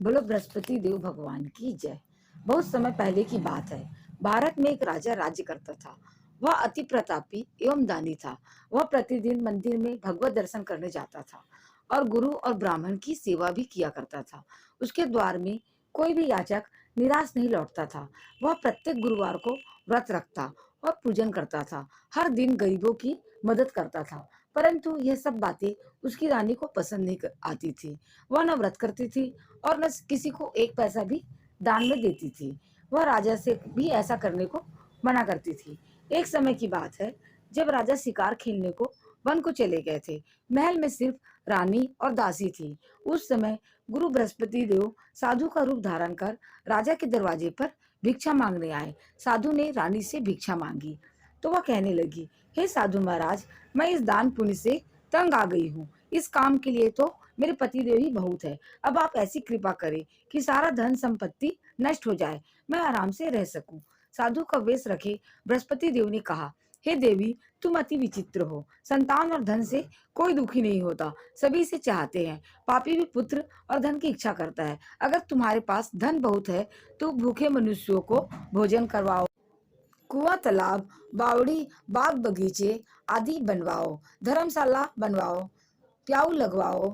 बोलो बृहस्पति देव भगवान की जय। बहुत समय पहले की बात है। भारत में एक राजा राज्य करता था। वह अति प्रतापी एवं दानी था। वह प्रतिदिन मंदिर में भगवत दर्शन करने जाता था और गुरु और ब्राह्मण की सेवा भी किया करता था। उसके द्वार में कोई भी याचक निराश नहीं लौटता था। वह प्रत्येक गुरुवार को व्रत रखता और पूजन करता था। हर दिन गरीबों की मदद करता था। परंतु यह सब बातें उसकी रानी को पसंद नहीं आती थी। वह न व्रत करती थी और न किसी को एक पैसा भी दान में देती थी। वह राजा से भी ऐसा करने को मना करती थी। एक समय की बात है, जब राजा शिकार खेलने को वन को चले गए थे। महल में सिर्फ रानी और दासी थी। उस समय गुरु बृहस्पति देव साधु का रूप धारण कर राजा के दरवाजे पर भिक्षा मांगने आए। साधु ने रानी से भिक्षा मांगी तो वह कहने लगी, हे साधु महाराज, मैं इस दान पुण्य से तंग आ गई हूँ। इस काम के लिए तो मेरे पतिदेव ही बहुत है। अब आप ऐसी कृपा करें कि सारा धन संपत्ति नष्ट हो जाए, मैं आराम से रह सकूं। साधु का वेश रखे बृहस्पति देव ने कहा, हे देवी, तुम अति विचित्र हो। संतान और धन से कोई दुखी नहीं होता, सभी से चाहते हैं। पापी भी पुत्र और धन की इच्छा करता है। अगर तुम्हारे पास धन बहुत है तो भूखे मनुष्यों को भोजन करवाओ, कुआं तालाब बावड़ी बाग बगीचे आदि बनवाओ, धर्मशाला बनवाओ, प्याऊ लगवाओ,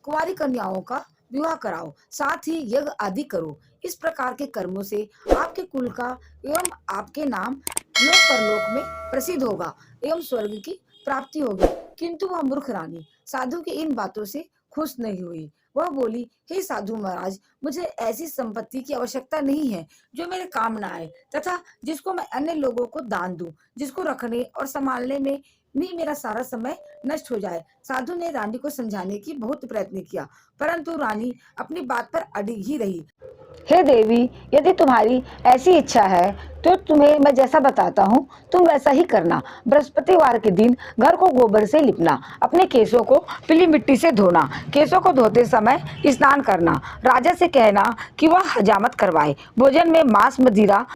कुंवारी कन्याओं का विवाह कराओ, साथ ही यज्ञ आदि करो। इस प्रकार के कर्मों से आपके कुल का एवं आपके नाम लोक परलोक में प्रसिद्ध होगा एवं स्वर्ग की प्राप्ति होगी। किंतु वह मूर्ख रानी साधु की इन बातों से खुश नहीं हुई। वह बोली, हे साधु महाराज, मुझे ऐसी संपत्ति की आवश्यकता नहीं है जो मेरे काम न आए तथा जिसको मैं अन्य लोगों को दान दूं, जिसको रखने और संभालने में भी मेरा सारा समय नष्ट हो जाए। साधु ने रानी को समझाने की बहुत प्रयत्न किया, परंतु रानी अपनी बात पर अड़ी ही रही। हे देवी, यदि तुम्हारी ऐसी इच्छा है तो तुम्हें मैं जैसा बताता हूँ तुम वैसा ही करना। बृहस्पतिवार के दिन घर को गोबर से लिपना, अपने केसों को पीली मिट्टी से धोना, केसों को धोते समय स्नान करना, राजा से कहना कि वह हजामत करवाए, भोजन में मांस मदिरा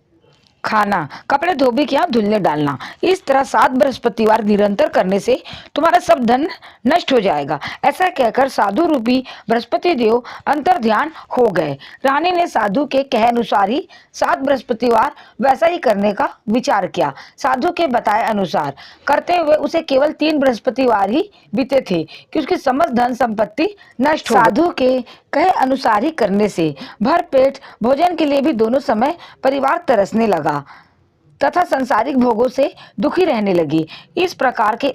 खाना, कपड़े धोबी के यहाँ धुलने डालना। इस तरह 7 बृहस्पतिवार निरंतर करने से तुम्हारा सब धन नष्ट हो जाएगा। ऐसा कहकर साधु रूपी बृहस्पति देव अंतर ध्यान हो गए। रानी ने साधु के कहे अनुसार ही 7 बृहस्पतिवार वैसा ही करने का विचार किया। साधु के बताए अनुसार करते हुए उसे केवल 3 बृहस्पतिवार ही बीते थे कि उसकी समस्त धन संपत्ति नष्ट हो गई। साधु के कहे अनुसार ही करने से भर पेट भोजन के लिए भी दोनों समय परिवार तरसने लगा तथा सांसारिक भोगों से दुखी रहने लगी। इस प्रकार के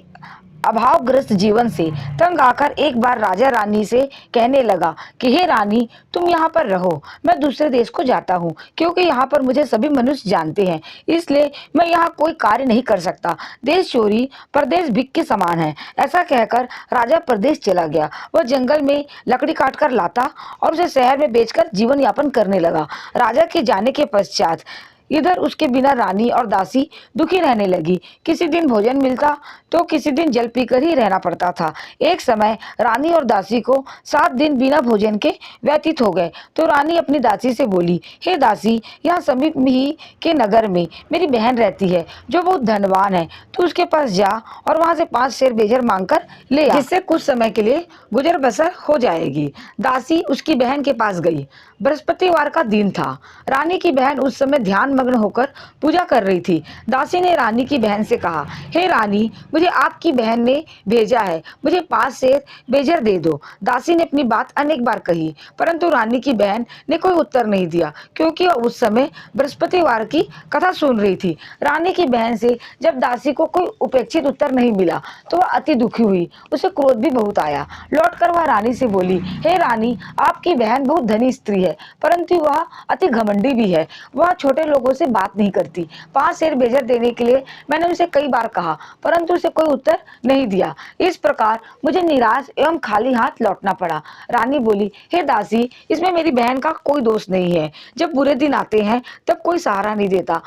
अभावग्रस्त जीवन से तंग आकर एक बार राजा रानी से कहने लगा कि हे रानी, तुम यहाँ पर रहो, मैं दूसरे देश को जाता हूँ, क्योंकि यहाँ पर मुझे सभी मनुष्य जानते हैं, इसलिए मैं यहाँ कोई कार्य नहीं कर सकता। देश चोरी परदेश भिख के समान है। ऐसा कहकर राजा परदेश चला गया। वह जंगल में लकड़ी काट कर लाता और उसे शहर में बेचकर जीवन यापन करने लगा। राजा के जाने के पश्चात इधर उसके बिना रानी और दासी दुखी रहने लगी। किसी दिन भोजन मिलता तो किसी दिन जल पीकर ही रहना पड़ता था। एक समय रानी और दासी को 7 दिन बिना भोजन के व्यतीत हो गए तो रानी अपनी दासी से बोली, हे दासी, यहाँ समीप ही के नगर में मेरी बहन रहती है जो बहुत धनवान है। तू उसके पास जा और वहां से 5 शेर बेजर मांग कर ले आ, जिससे कुछ समय के लिए गुजर बसर हो जाएगी। दासी उसकी बहन के पास गई। बृहस्पतिवार का दिन था। रानी की बहन उस समय ध्यान मग्न होकर पूजा कर रही थी। दासी ने रानी की बहन से कहा, हे रानी, मुझे आपकी बहन ने भेजा है, मुझे 5 शेर बेजर दे दो। दासी ने अपनी बात अनेक बार कही, परंतु रानी की बहन ने कोई उत्तर नहीं दिया, क्योंकि वह उस समय बृहस्पतिवार की कथा सुन रही थी। रानी की बहन से जब दासी को कोई उपेक्षित उत्तर नहीं मिला तो वह अति दुखी हुई। उसे क्रोध भी बहुत आया। लौटकर वह रानी से बोली, हे रानी, आपकी बहन बहुत धनी स्त्री है, परंतु वह अति घमंडी भी है। वह छोटे लोगों से बात नहीं करती। 5 शेर बेजर देने के लिए मैंने उसे कई बार कहा, परंतु उसे कोई उत्तर नहीं दिया। इस प्रकार मुझे निराश एवं खाली हाथ लौटना पड़ा। रानी बोली, हे दासी, इसमें मेरी बहन का कोई दोष नहीं है। जब बुरे दिन आते हैं तब कोई सहारा नहीं देता।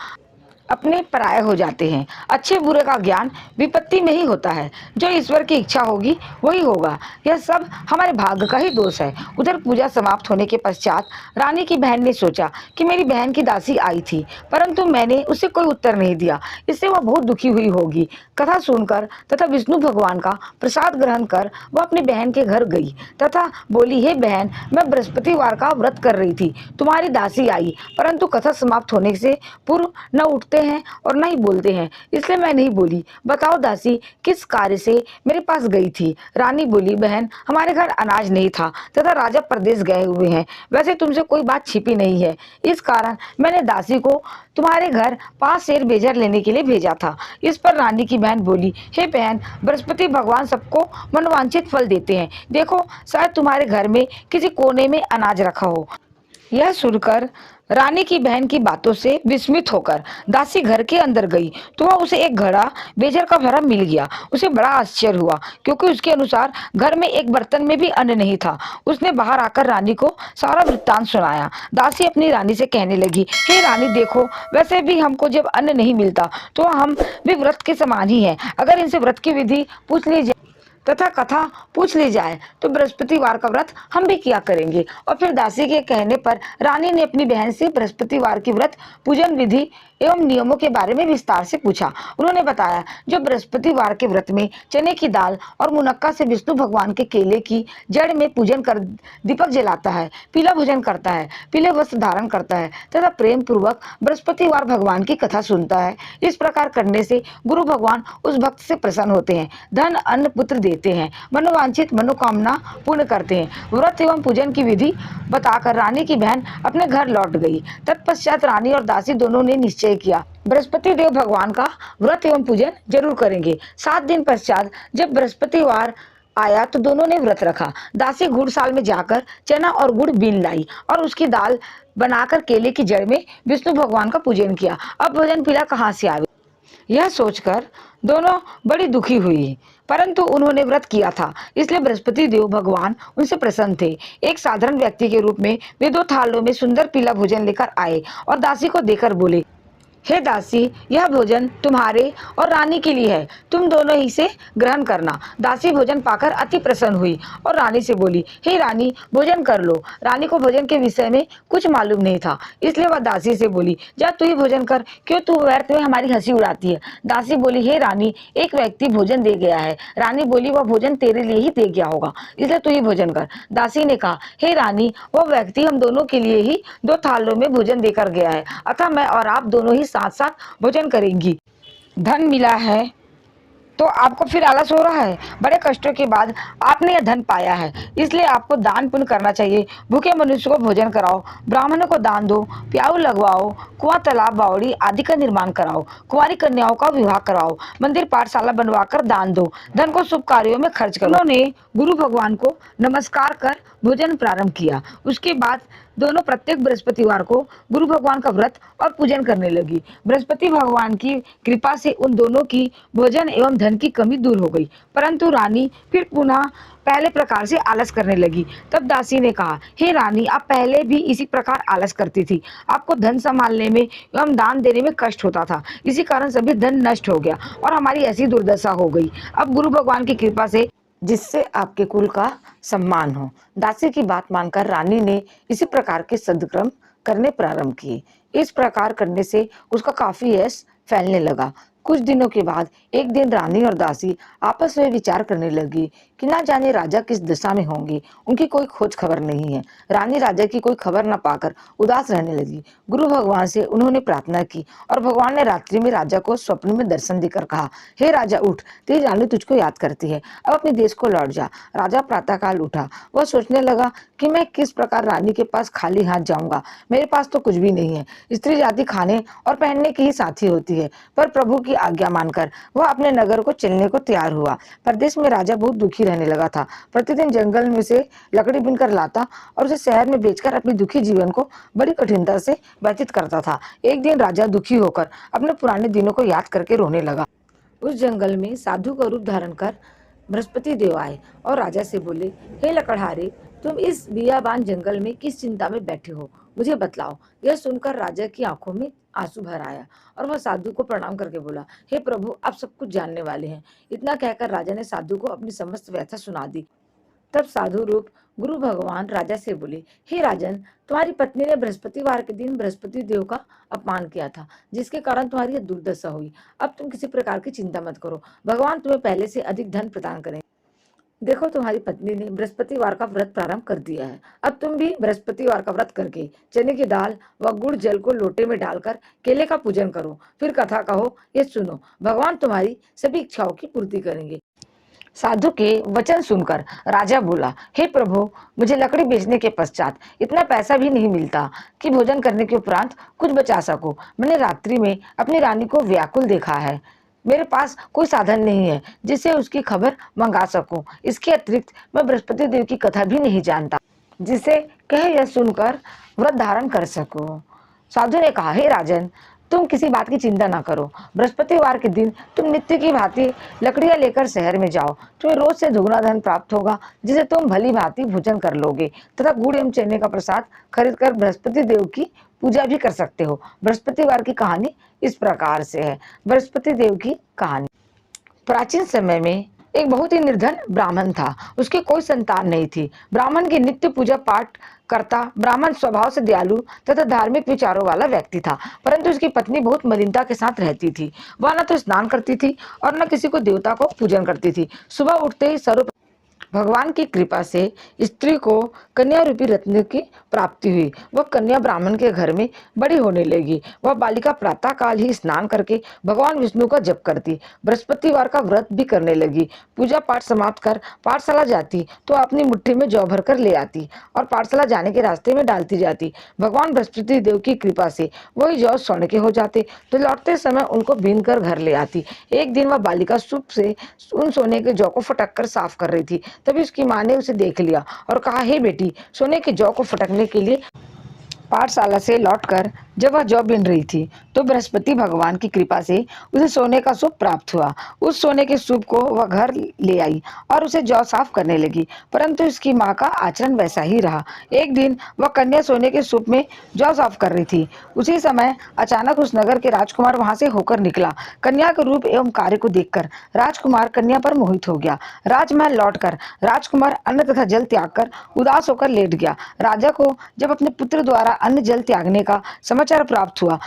अपने पराये हो जाते हैं। अच्छे बुरे का ज्ञान विपत्ति में ही होता है। जो ईश्वर की इच्छा होगी वही होगा। यह सब हमारे भाग्य का ही दोष है। उधर पूजा समाप्त होने के पश्चात रानी की बहन ने सोचा कि मेरी बहन की दासी आई थी, परंतु मैंने उसे कोई उत्तर नहीं दिया, इससे वह बहुत दुखी हुई होगी। कथा सुनकर तथा विष्णु भगवान का प्रसाद ग्रहण कर वह अपनी बहन के घर गई तथा बोली, हे बहन, मैं बृहस्पतिवार का व्रत कर रही थी, तुम्हारी दासी आई, परंतु कथा समाप्त होने से पूर्व न उठते हैं और न ही बोलते हैं, इसलिए मैं नहीं बोली। बताओ दासी, किस कार्य से मेरे पास गई थी? रानी बोली, बहन, हमारे घर अनाज नहीं था तथा राजा प्रदेश गए हुए हैं। वैसे तुमसे कोई बात छिपी नहीं है, इस कारण मैंने दासी को तुम्हारे घर 5 शेर बेजर लेने के लिए भेजा था। इस पर रानी की बहन बोली, हे बहन, बृहस्पति भगवान सबको मनोवांछित फल देते हैं। देखो, शायद तुम्हारे घर में किसी कोने में अनाज रखा हो। यह सुनकर रानी की बहन की बातों से विस्मित होकर दासी घर के अंदर गई तो वह उसे एक घड़ा बेजर का भरा मिल गया। उसे बड़ा आश्चर्य हुआ, क्योंकि उसके अनुसार घर में एक बर्तन में भी अन्न नहीं था। उसने बाहर आकर रानी को सारा वृत्तांत सुनाया। दासी अपनी रानी से कहने लगी, हे रानी, देखो, वैसे भी हमको जब अन्न नहीं मिलता तो हम भी व्रत के समान ही हैं। अगर इनसे व्रत की विधि पूछ ली तथा कथा पूछ ली जाए तो बृहस्पतिवार का व्रत हम भी किया करेंगे। और फिर दासी के कहने पर रानी ने अपनी बहन से बृहस्पतिवार की व्रत पूजन विधि एवं नियमों के बारे में विस्तार से पूछा। उन्होंने बताया, जो बृहस्पतिवार के व्रत में चने की दाल और मुनक्का से विष्णु भगवान के केले की जड़ में पूजन कर दीपक जलाता है, पीला भोजन करता है, पीले वस्त्र धारण करता है तथा प्रेम पूर्वक बृहस्पतिवार भगवान की कथा सुनता है, इस प्रकार करने से गुरु भगवान उस भक्त से प्रसन्न होते हैं, धन अन्न पुत्र देते हैं, मनोवांछित मनोकामना पूर्ण करते हैं। व्रत एवं पूजन की विधि बताकर रानी की बहन अपने घर लौट गई। तत्पश्चात रानी और दासी दोनों ने निश्चय किया, बृहस्पति देव भगवान का व्रत एवं पूजन जरूर करेंगे। 7 दिन पश्चात जब बृहस्पतिवार आया तो दोनों ने व्रत रखा। दासी गुड़साल में जाकर चना और गुड़ बीन लाई और उसकी दाल बनाकर केले की जड़ में विष्णु भगवान का पूजन किया। अब भोजन पीला कहाँ से आवे, यह सोचकर दोनों बड़ी दुखी हुई, परंतु उन्होंने व्रत किया था, इसलिए बृहस्पति देव भगवान उनसे प्रसन्न थे। एक साधारण व्यक्ति के रूप में वे 2 थालों में सुंदर पीला भोजन लेकर आए और दासी को देकर बोले, हे दासी, यह भोजन तुम्हारे और रानी के लिए है, तुम दोनों ही से ग्रहण करना। दासी भोजन पाकर अति प्रसन्न हुई और रानी से बोली, हे रानी, भोजन कर लो। रानी को भोजन के विषय में कुछ मालूम नहीं था, इसलिए वह दासी से बोली, जा तू ही भोजन कर, क्यों तू व्यर्थ में हमारी हंसी उड़ाती है। दासी बोली, हे रानी, एक व्यक्ति भोजन दे गया है। रानी बोली, वह भोजन तेरे लिए ही दे गया होगा, इसलिए तू ही भोजन कर। दासी ने कहा, हे रानी, वह व्यक्ति हम दोनों के लिए ही 2 थालों में भोजन देकर गया है, अतः मैं और आप दोनों ही साथ साथ भोजन करेंगी। धन मिला है तो आपको फिर आलस हो रहा है। बड़े कष्टों के बाद आपने यह धन पाया है, इसलिए आपको दान पुण्य करना चाहिए। भूखे मनुष्य को भोजन कराओ, ब्राह्मणों को दान दो, प्याऊ लगवाओ, कुआं तालाब बावड़ी आदि का निर्माण कराओ, कुंवारी कन्याओं का विवाह कराओ, मंदिर पाठशाला बनवाकर दान दो, धन को शुभ कार्यों में खर्च करो। उन्होंने गुरु भगवान को नमस्कार कर भोजन प्रारंभ किया। उसके बाद दोनों प्रत्येक बृहस्पतिवार को गुरु भगवान का व्रत और पूजन करने लगी। बृहस्पति भगवान की कृपा से उन दोनों की भोजन एवं धन की कमी दूर हो गई, परंतु रानी फिर पुनः पहले प्रकार से आलस करने लगी। तब दासी ने कहा, हे रानी, आप पहले भी इसी प्रकार आलस करती थी। आपको धन संभालने में एवं दान देने में कष्ट होता था, इसी कारण सभी धन नष्ट हो गया और हमारी ऐसी दुर्दशा हो गई। अब गुरु भगवान की कृपा से जिससे आपके कुल का सम्मान हो। दासी की बात मानकर रानी ने इसी प्रकार के सदक्रम करने प्रारंभ किए। इस प्रकार करने से उसका काफी यश फैलने लगा। कुछ दिनों के बाद एक दिन रानी और दासी आपस में विचार करने लगी कि ना जाने राजा किस दिशा में होंगे, उनकी कोई खोज खबर नहीं है। रानी राजा की कोई खबर न पाकर उदास रहने लगी। गुरु भगवान से उन्होंने प्रार्थना की और भगवान ने रात्रि में राजा को स्वप्न में दर्शन देकर कहा, हे राजा, उठ, तेरी रानी तुझको याद करती है, अब अपने देश को लौट जा। राजा प्रातःकाल उठा। वह सोचने लगा कि मैं किस प्रकार रानी के पास खाली हाथ जाऊंगा, मेरे पास तो कुछ भी नहीं है। स्त्री जाति खाने और पहनने की ही साथी होती है। पर प्रभु की आज्ञा मानकर वह अपने नगर को चलने को तैयार हुआ। प्रदेश में राजा बहुत दुखी रहने लगा था। प्रतिदिन जंगल में से लकड़ी बुनकर लाता और उसे शहर में बेचकर अपने दुखी जीवन को बड़ी कठिनता से व्यतीत करता था। एक दिन राजा दुखी होकर अपने पुराने दिनों को याद करके रोने लगा। उस जंगल में साधु का रूप धारण कर बृहस्पति देव आए और राजा से बोले, हे लकड़हारे, तुम इस बियाबान जंगल में किस चिंता में बैठे हो, मुझे बतलाओ। यह सुनकर राजा की आंखों में आंसू भर आया और वह साधु को प्रणाम करके बोला, हे प्रभु, आप सब कुछ जानने वाले हैं। इतना कहकर राजा ने साधु को अपनी समस्त व्यथा सुना दी। तब साधु रूप गुरु भगवान राजा से बोले, हे राजन, तुम्हारी पत्नी ने बृहस्पतिवार के दिन बृहस्पति देव का अपमान किया था, जिसके कारण तुम्हारी यह दुर्दशा हुई। अब तुम किसी प्रकार की चिंता मत करो, भगवान तुम्हें पहले से अधिक धन प्रदान करें। देखो, तुम्हारी पत्नी ने बृहस्पतिवार का व्रत प्रारंभ कर दिया है। अब तुम भी बृहस्पतिवार का व्रत करके चने की दाल व गुड़ जल को लोटे में डालकर केले का पूजन करो, फिर कथा कहो, ये सुनो, भगवान तुम्हारी सभी इच्छाओं की पूर्ति करेंगे। साधु के वचन सुनकर राजा बोला, हे प्रभु, मुझे लकड़ी बेचने के पश्चात इतना पैसा भी नहीं मिलता कि भोजन करने के उपरांत कुछ बचा सकूं। मैंने रात्रि में अपनी रानी को व्याकुल देखा है। मेरे पास कोई साधन नहीं है जिससे उसकी खबर मंगा सकूं। इसके अतिरिक्त मैं बृहस्पति देव की कथा भी नहीं जानता, जिसे कह यह सुनकर व्रत धारण कर सकूं। साधु ने कहा, हे राजन, तुम किसी बात की चिंता ना करो। बृहस्पतिवार के दिन तुम नित्य की भांति लकड़ियां लेकर शहर में जाओ। तुम्हें रोज से दुगना धन प्राप्त होगा, जिसे तुम भली भांति भोजन कर लोगे तथा गुड़ एवं चने का प्रसाद खरीद कर बृहस्पति देव की पूजा भी कर सकते हो। बृहस्पतिवार की कहानी इस प्रकार से है। बृहस्पति देव की कहानी। प्राचीन समय में एक बहुत ही निर्धन ब्राह्मण था। उसकी कोई संतान नहीं थी। ब्राह्मण की नित्य पूजा पाठ करता ब्राह्मण स्वभाव से दयालु तथा धार्मिक विचारों वाला व्यक्ति था, परंतु उसकी पत्नी बहुत मलिनता के साथ रहती थी। वह न तो स्नान करती थी और न किसी को देवता को पूजन करती थी। सुबह उठते ही सर्व भगवान की कृपा से स्त्री को कन्या रूपी रत्न की प्राप्ति हुई। वह कन्या ब्राह्मण के घर में बड़ी होने लगी। वह बालिका प्रातः काल ही स्नान करके भगवान विष्णु का जप करती, बृहस्पतिवार का व्रत भी करने लगी। पूजा पाठ समाप्त कर पाठशाला जाती तो अपनी मुट्ठी में जौ भर कर ले आती और पाठशाला जाने के रास्ते में डालती जाती। भगवान बृहस्पति देव की कृपा से वही जौ सोने के हो जाते तो लौटते समय उनको बीन कर घर ले आती। एक दिन वह बालिका सुप से उन सोने के जौ को फटक कर साफ कर रही थी। तभी उसकी माँ ने उसे देख लिया और कहा, हे बेटी, सोने के जौ को फटकने के लिए पाठशाला से लौटकर जब वह जौ बीन रही थी तो बृहस्पति भगवान की कृपा से उसे सोने का सूप प्राप्त हुआ। उस सोने के सूप को वह घर ले आई और उसे जौ साफ करने लगी, परंतु उसकी माँ का आचरण वैसा ही रहा। एक दिन वह कन्या सोने के सूप में जौ साफ कर रही थी। उसी समय अचानक उस नगर के राजकुमार वहां से होकर निकला। कन्या के रूप एवं कार्य को देखकर राजकुमार कन्या पर मोहित हो गया। राजमहल लौटकर राजकुमार अन्न तथा जल त्याग कर उदास होकर लेट गया। राजा को जब अपने पुत्र द्वारा अन्न जल त्यागने का समाचार प्राप्त हुआ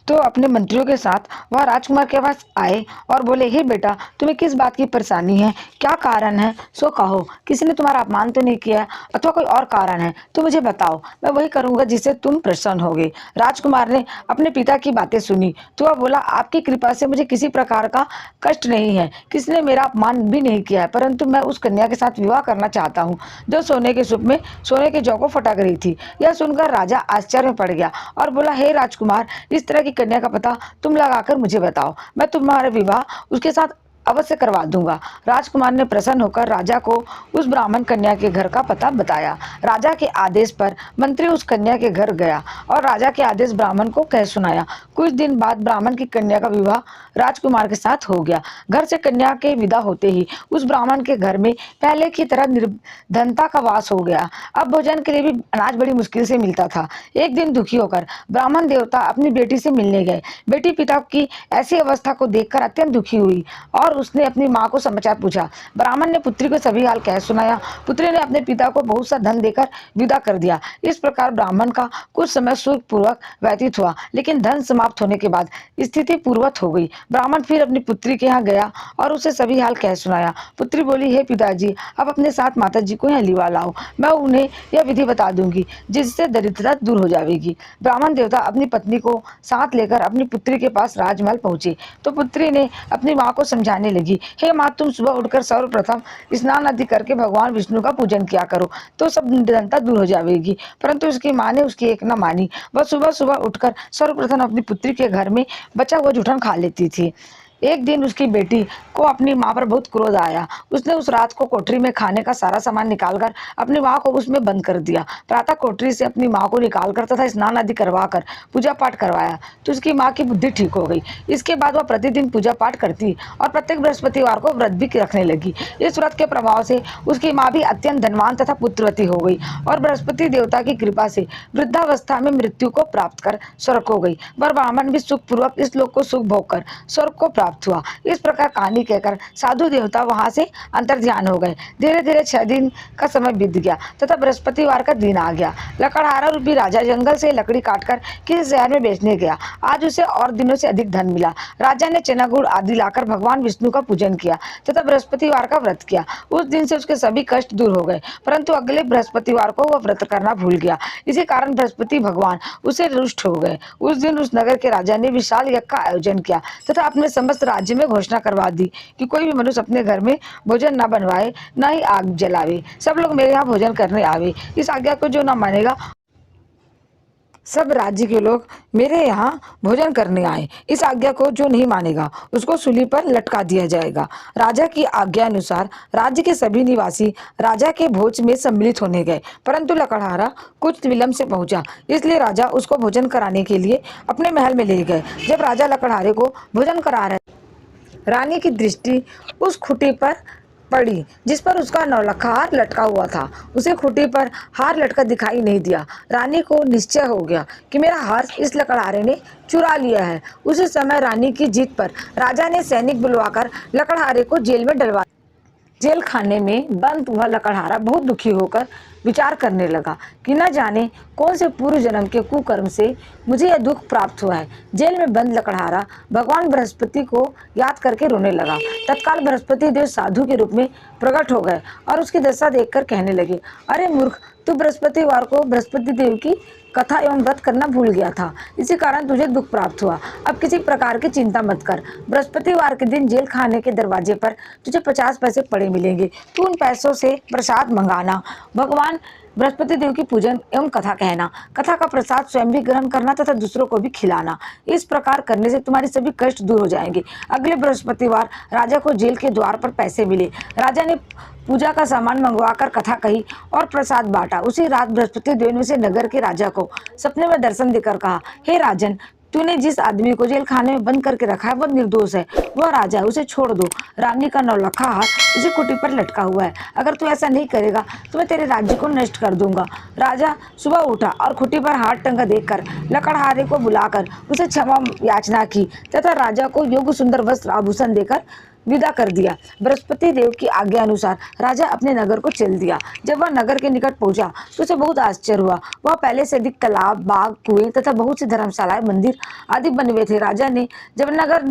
तो अपने मंत्रियों के साथ वह राजकुमार के पास आए और बोले, हे बेटा, तुम्हें किस बात की परेशानी है? क्या कारण है? सो कहो। किसी ने तुम्हारा अपमान तो नहीं किया अथवा कोई और कारण है तो मुझे बताओ, मैं वही करूंगा जिससे तुम प्रसन्न होगे। राजकुमार ने अपने पिता की बातें सुनी तो वह बोला, आपकी कृपा से मुझे किसी प्रकार का कष्ट नहीं है। किसी ने मेरा अपमान भी नहीं किया है, परंतु मैं उस कन्या के साथ विवाह करना चाहता हूँ जो सोने के सूप में सोने के जौ को फटक रही थी। यह सुनकर राजा आश्चर्य में पड़ गया और बोला, हे राजकुमार, इस तरह की कन्या का पता तुम लगाकर मुझे बताओ, मैं तुम्हारा विवाह उसके साथ अवश्य करवा दूंगा। राजकुमार ने प्रसन्न होकर राजा को उस ब्राह्मण कन्या के घर का पता बताया। राजा के आदेश पर मंत्री उस कन्या के घर गया और राजा के आदेश ब्राह्मण को कह सुनाया। कुछ दिन बाद ब्राह्मण की कन्या का विवाह राजकुमार के साथ हो गया। घर से कन्या के विदा होते ही उस ब्राह्मण के घर में पहले की तरह निर्धनता का वास हो गया। अब भोजन के लिए भी अनाज बड़ी मुश्किल से मिलता था। एक दिन दुखी होकर ब्राह्मण देवता अपनी बेटी से मिलने गए। बेटी पिता की ऐसी अवस्था को देखकर अत्यंत दुखी हुई और उसने अपनी माँ को समाचार पूछा। ब्राह्मण ने पुत्री को सभी हाल कह सुनाया। पुत्री ने अपने पिता को बहुत सा धन देकर विदा कर दिया। इस प्रकार ब्राह्मण का कुछ समय सुखपूर्वक व्यतीत हुआ, लेकिन धन समाप्त होने के बाद स्थिति पूर्ववत हो गई। ब्राह्मण फिर अपनी पुत्री के यहाँ गया और उसे सभी हाल कह सुनाया। पुत्री बोली, हे पिताजी, अब अपने साथ माता जी को यहाँ लिवा लाओ, मैं उन्हें यह विधि बता दूंगी जिससे दरिद्रता दूर हो जाएगी। ब्राह्मण देवता अपनी पत्नी को साथ लेकर अपनी पुत्री के पास राजमहल पहुंचे तो पुत्री ने अपनी माँ को समझाने लगी, हे माँ, तुम सुबह उठकर सर्वप्रथम स्नान आदि करके भगवान विष्णु का पूजन किया करो तो सब निर्धनता दूर हो जाएगी। परंतु उसकी माँ ने उसकी एक न मानी। वह सुबह सुबह उठकर सर्वप्रथम अपनी पुत्री के घर में बचा हुआ जूठन खा लेती थी। एक दिन उसकी बेटी को अपनी माँ पर बहुत क्रोध आया। उसने उस रात को कोठरी में खाने का सारा सामान निकालकर अपनी माँ को उसमें बंद कर दिया। प्रातः कोठरी से अपनी माँ को निकालकर तथा स्नान आदि करवाकर पूजा पाठ करवाया तो उसकी माँ की बुद्धि ठीक हो गई। इसके बाद वह प्रतिदिन पूजा पाठ करती और प्रत्येक बृहस्पतिवार को व्रत भी रखने लगी। इस व्रत के प्रभाव से उसकी माँ भी अत्यंत धनवान तथा पुत्रवती हो गई और बृहस्पति देवता की कृपा से वृद्धावस्था में मृत्यु को प्राप्त कर स्वर्ग हो गई। पर ब्राह्मण भी सुखपूर्वक इस लोक को सुख भोग कर स्वर्ग को प्राप्त हुआ। इस प्रकार कहानी कहकर साधु देवता वहां से अंतर्ध्यान हो गए। धीरे धीरे 6 दिन का समय बीत गया तथा बृहस्पतिवार का दिन आ गया। लकड़हारा रूपी राजा जंगल से लकड़ी काटकर किसी शहर में बेचने गया। आज उसे और दिनों से अधिक धन मिला। राजा ने चना गुड़ आदि लाकर भगवान विष्णु का पूजन किया तथा बृहस्पतिवार का व्रत किया। उस दिन से उसके सभी कष्ट दूर हो गए, परंतु अगले बृहस्पतिवार को वह व्रत करना भूल गया। इसी कारण बृहस्पति भगवान उसे रुष्ट हो गए। उस दिन उस नगर के राजा ने विशाल यज्ञ का आयोजन किया तथा अपने समस्त राज्य में घोषणा करवा दी कि कोई भी मनुष्य अपने घर में भोजन न बनवाए, न ही आग जलावे। सब लोग मेरे यहाँ भोजन करने आवे। इस आज्ञा को जो न मानेगा, सब राज्य के लोग मेरे यहाँ भोजन करने आए। इस आज्ञा को जो नहीं मानेगा उसको सूली पर लटका दिया जाएगा। राजा की आज्ञा अनुसार राज्य के सभी निवासी राजा के भोज में सम्मिलित होने गए, परंतु लकड़हारा कुछ विलंब से पहुंचा, इसलिए राजा उसको भोजन कराने के लिए अपने महल में ले गए। जब राजा लकड़हारे को भोजन करा रहे, रानी की दृष्टि उस खुटी पर पड़ी जिस पर उसका नौलखा हार लटका हुआ था। उसे खुटी पर हार लटका दिखाई नहीं दिया। रानी को निश्चय हो गया कि मेरा हार इस लकड़हारे ने चुरा लिया है। उसी समय रानी की जीत पर राजा ने सैनिक बुलवाकर लकड़हारे को जेल में डलवा। जेल खाने में बंद हुआ लकड़हारा बहुत दुखी होकर विचार करने लगा कि न जाने कौन से पूर्व जन्म के कुकर्म से मुझे यह दुख प्राप्त हुआ है। जेल में बंद लकड़हारा भगवान बृहस्पति को याद करके रोने लगा। तत्काल बृहस्पति देव साधु के रूप में प्रकट हो गए और उसकी दशा देखकर कहने लगे, अरे मूर्ख, तू बृहस्पतिवार को बृहस्पति देव की कथा एवं व्रत करना भूल गया था, इसी कारण तुझे दुख प्राप्त हुआ। अब किसी प्रकार की चिंता मत कर। बृहस्पतिवार के दिन जेल खाने के दरवाजे पर तुझे 50 पैसे पड़े मिलेंगे। तू उन पैसों से प्रसाद मंगाना, भगवान बृहस्पति देव की पूजन एवं कथा कहना, कथा का प्रसाद स्वयं भी ग्रहण करना तथा दूसरों को भी खिलाना। इस प्रकार करने से तुम्हारी सभी कष्ट दूर हो जाएंगे। अगले बृहस्पतिवार राजा को जेल के द्वार पर पैसे मिले। राजा ने पूजा का सामान मंगवाकर कथा कही और प्रसाद बांटा। उसी रात बृहस्पति देव ने उसे नगर के राजा को सपने में दर्शन देकर कहा, हे राजन, तूने जिस आदमी को जेल खाने में बंद करके रखा है वह निर्दोष है, वह राजा है, उसे छोड़ दो। रानी का नौलखा हार उसी कुटी पर लटका हुआ है। अगर तू ऐसा नहीं करेगा तो मैं तेरे राज्य को नष्ट कर दूंगा। राजा सुबह उठा और खुटी पर हार टंगा देखकर लकड़हारे को बुलाकर उसे क्षमा याचना की तथा राजा को योग्य सुंदर वस्त्र आभूषण देकर विदा कर दिया। बृहस्पति देव की आज्ञा अनुसार राजा अपने नगर को चल दिया। जब वह नगर के निकट पहुंचा तो उसे बहुत आश्चर्य हुआ। वह पहले से अधिक तालाब, बाग, कुएं तथा बहुत सी धर्मशालाएं, मंदिर आदि बने हुए थे। राजा ने जब नगर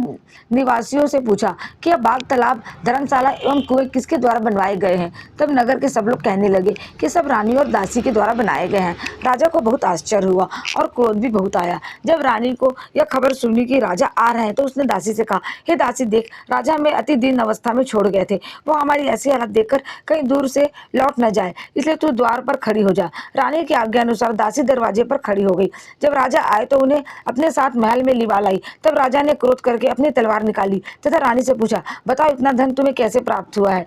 निवासियों से पूछा कि यह बाग, तालाब, धर्मशाला एवं कुएं किसके द्वारा बनवाए गए हैं, तब नगर के सब लोग कहने लगे कि सब रानी और दासी के द्वारा बनाए गए हैं। राजा को बहुत आश्चर्य हुआ और क्रोध भी बहुत आया। जब रानी को यह खबर सुनी कि राजा आ रहे हैं तो उसने दासी से कहा, हे दासी, देख, राजा में अति दीन अवस्था में छोड़ गए थे। वो हमारी ऐसी हालत देखकर कहीं दूर से लौट न जाए, इसलिए तू द्वार पर खड़ी हो जा। रानी की आज्ञा अनुसार दासी दरवाजे पर खड़ी हो गई। जब राजा आए तो उन्हें अपने साथ महल में लिवा लाई। तब राजा ने क्रोध करके अपनी तलवार निकाली तथा रानी से पूछा, बताओ, इतना धन तुम्हें कैसे प्राप्त हुआ है?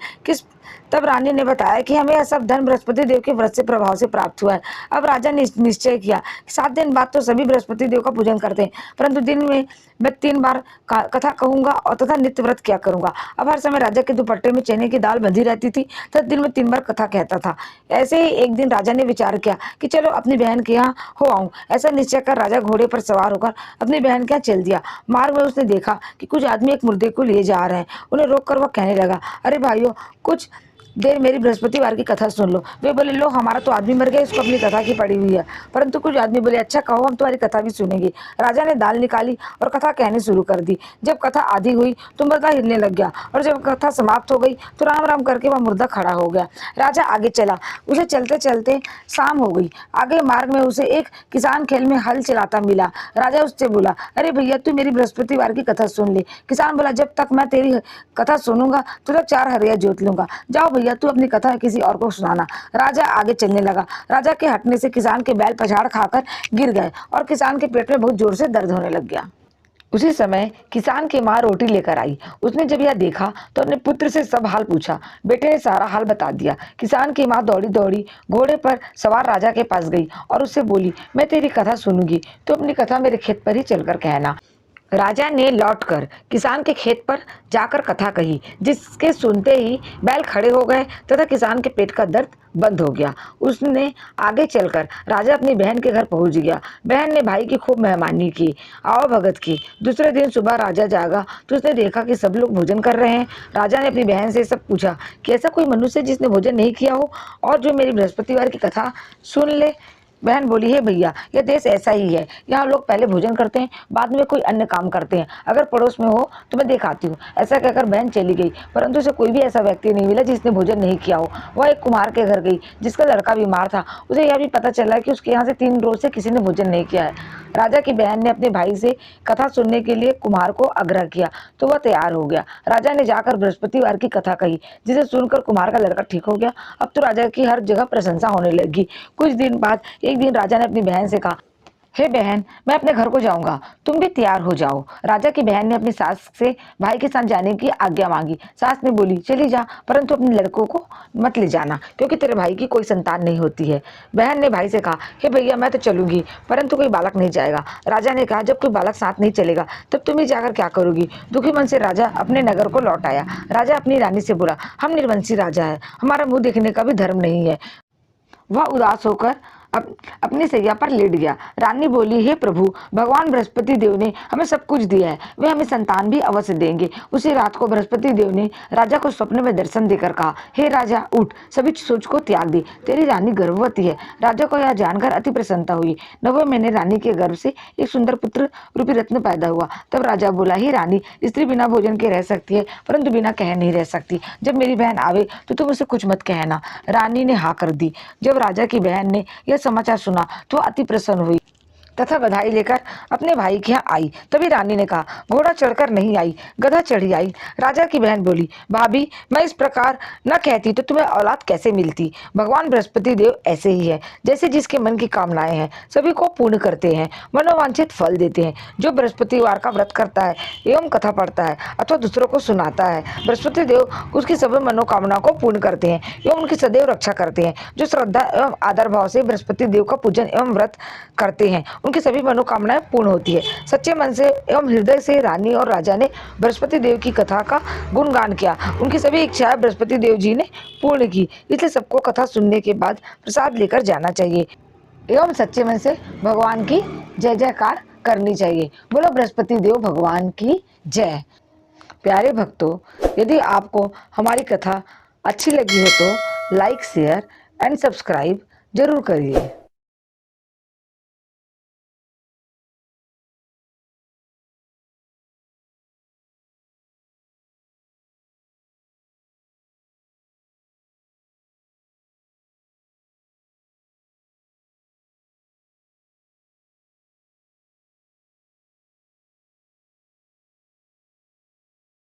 तब रानी ने बताया कि हमें यह सब धन बृहस्पति देव के व्रत से प्रभाव से प्राप्त हुआ है। अब राजा ने निश्चय किया कि 7 दिन बाद तो सभी बृहस्पति देव का पूजन करते हैं, परंतु दिन में मैं 3 बार कथा कहूंगा और तथा नित्य व्रत किया करूंगा। अब हर समय राजा के दुपट्टे में चने की दाल बंधी रहती थी तथा दिन में 3 बार कथा कहता था। ऐसे ही एक दिन राजा ने विचार किया कि चलो अपनी बहन के यहाँ हो आऊं। ऐसा निश्चय कर राजा घोड़े पर सवार होकर अपनी बहन के यहाँ चल दिया। मार्ग में उसने देखा कि कुछ आदमी एक मुर्दे को लिए जा रहे हैं। उन्हें रोककर वह कहने लगा, अरे भाइयों, कुछ देर मेरी बृहस्पतिवार की कथा सुन लो। वे बोले, लो, हमारा तो आदमी मर गया, इसको अपनी कथा की पड़ी हुई है। परंतु कुछ आदमी बोले, अच्छा, कहो, हम तुम्हारी कथा भी सुनेंगे। राजा ने दाल निकाली और कथा कहनी शुरू कर दी। जब कथा आधी हुई तो मुर्दा हिलने लग गया और जब कथा समाप्त हो गई तो राम राम करके वह मुर्दा खड़ा हो गया। राजा आगे चला। उसे चलते चलते शाम हो गई। आगे मार्ग में उसे एक किसान खेल में हल चलाता मिला। राजा उससे बोला, अरे भैया, तू मेरी बृहस्पतिवार की कथा सुन ले। किसान बोला, जब तक मैं तेरी कथा सुनूंगा तो तक 4 हरिया जोत लूंगा। जाओ भैया, तू अपनी कथा किसी और को सुनाना। राजा आगे चलने लगा। राजा के हटने से किसान के बैल पछाड़ खाकर गिर गए और किसान के पेट में बहुत जोर से दर्द होने लग गया। उसी समय किसान की माँ रोटी लेकर आई। उसने जब यह देखा तो अपने पुत्र से सब हाल पूछा। बेटे ने सारा हाल बता दिया। किसान की माँ दौड़ी दौड़ी घोड़े पर सवार राजा के पास गई और उससे बोली, मैं तेरी कथा सुनूंगी, तो अपनी कथा मेरे खेत पर ही चलकर कहना। राजा ने लौटकर किसान के खेत पर जाकर कथा कही, जिसके सुनते ही बैल खड़े हो गए तथा किसान के पेट का दर्द बंद हो गया। उसने आगे चलकर राजा अपनी बहन के घर पहुंच गया। बहन ने भाई की खूब मेहमानी की, आवभगत की। दूसरे दिन सुबह राजा जागा तो उसने देखा कि सब लोग भोजन कर रहे हैं। राजा ने अपनी बहन से सब पूछा कि ऐसा कोई मनुष्य जिसने भोजन नहीं किया हो और जो मेरी बृहस्पतिवार की कथा सुन ले। बहन बोली, हे भैया, यह देश ऐसा ही है। यहाँ लोग पहले भोजन करते हैं, बाद में कोई अन्य काम करते हैं। अगर पड़ोस में हो तो मैं दिखाती हूँ। ऐसा कहकर बहन चली गई, परंतु उसे कोई भी ऐसा व्यक्ति नहीं मिला जिसने भोजन नहीं किया हो। वह एक कुम्हार के घर गई जिसका लड़का बीमार था। उसे यह भी पता चला कि उसके यहाँ से 3 रोज से किसी ने भोजन नहीं किया है। राजा की बहन ने अपने भाई से कथा सुनने के लिए कुम्हार को आग्रह किया तो वह तैयार हो गया। राजा ने जाकर बृहस्पतिवार की कथा कही, जिसे सुनकर कुम्हार का लड़का ठीक हो गया। अब तो राजा की हर जगह प्रशंसा होने लगी। कुछ दिन बाद एक दिन राजा ने अपनी बहन से कहा, हे बहन, मैं अपने घर को जाऊंगा, तुम भी तैयार हो जाओ। राजा की बहन ने अपनी सास से भाई के साथ जाने की आज्ञा मांगी। सास ने बोली, चली जा, परंतु अपने लड़कों को मत ले जाना, क्योंकि तेरे भाई की कोई संतान नहीं होती है। बहन ने भाई से कहा, हे भैया, मैं तो चलूंगी, परंतु कोई बालक नहीं जाएगा। राजा ने कहा, जब कोई बालक साथ नहीं चलेगा तब तुम ही जाकर क्या करोगी। दुखी मन से राजा अपने नगर को लौट आया। राजा अपनी रानी से बोला, हम निर्वंशी राजा है, हमारा मुंह देखने का भी धर्म नहीं है। वह उदास होकर अपनी सैया पर लेट गया। रानी बोली, हे प्रभु, भगवान बृहस्पति देव ने हमें सब कुछ दिया है, वे हमें संतान भी अवश्य देंगे। उसी रात को बृहस्पति देव ने राजा को स्वप्न में दर्शन देकर कहा, हे राजा, उठ, सभी सोच को त्याग दे, तेरी रानी गर्भवती है। राजा को यह जानकर अति प्रसन्नता हुई। 9वें महीने रानी के गर्भ से एक सुंदर पुत्र रूपी रत्न पैदा हुआ। तब राजा बोला, हे रानी, स्त्री बिना भोजन के रह सकती है, परंतु बिना कहे नहीं रह सकती। जब मेरी बहन आवे तो तुम उसे कुछ मत कहना। रानी ने हाँ कर दी। जब राजा की बहन ने यह समाचार सुना तो अति प्रसन्न हुई तथा बधाई लेकर अपने भाई के यहाँ आई। तभी रानी ने कहा, घोड़ा चढ़कर नहीं आई, गधा चढ़ी आई। राजा की बहन बोली, भाभी, मैं इस प्रकार न कहती तो तुम्हें औलाद कैसे मिलती। भगवान बृहस्पति देव ऐसे ही है, जैसे जिसके मन की कामनाएं हैं सभी को पूर्ण करते हैं, मनोवांछित फल देते हैं। जो बृहस्पतिवार का व्रत करता है एवं कथा पढ़ता है अथवा दूसरों को सुनाता है, बृहस्पति देव उसकी सभी मनोकामना को पूर्ण करते हैं एवं उनकी सदैव रक्षा करते हैं। जो श्रद्धा एवं आदर भाव से बृहस्पति देव का पूजन एवं व्रत करते हैं, उनकी सभी मनोकामनाएं पूर्ण होती है। सच्चे मन से एवं हृदय से रानी और राजा ने बृहस्पति देव की कथा का गुणगान किया। उनकी सभी इच्छाएं बृहस्पति देव जी ने पूर्ण की। इसलिए सबको कथा सुनने के बाद प्रसाद लेकर जाना चाहिए एवं सच्चे मन से भगवान की जय जयकार करनी चाहिए। बोलो बृहस्पति देव भगवान की जय। प्यारे भक्तों, यदि आपको हमारी कथा अच्छी लगी हो तो लाइक, शेयर एंड सब्सक्राइब जरूर करिए।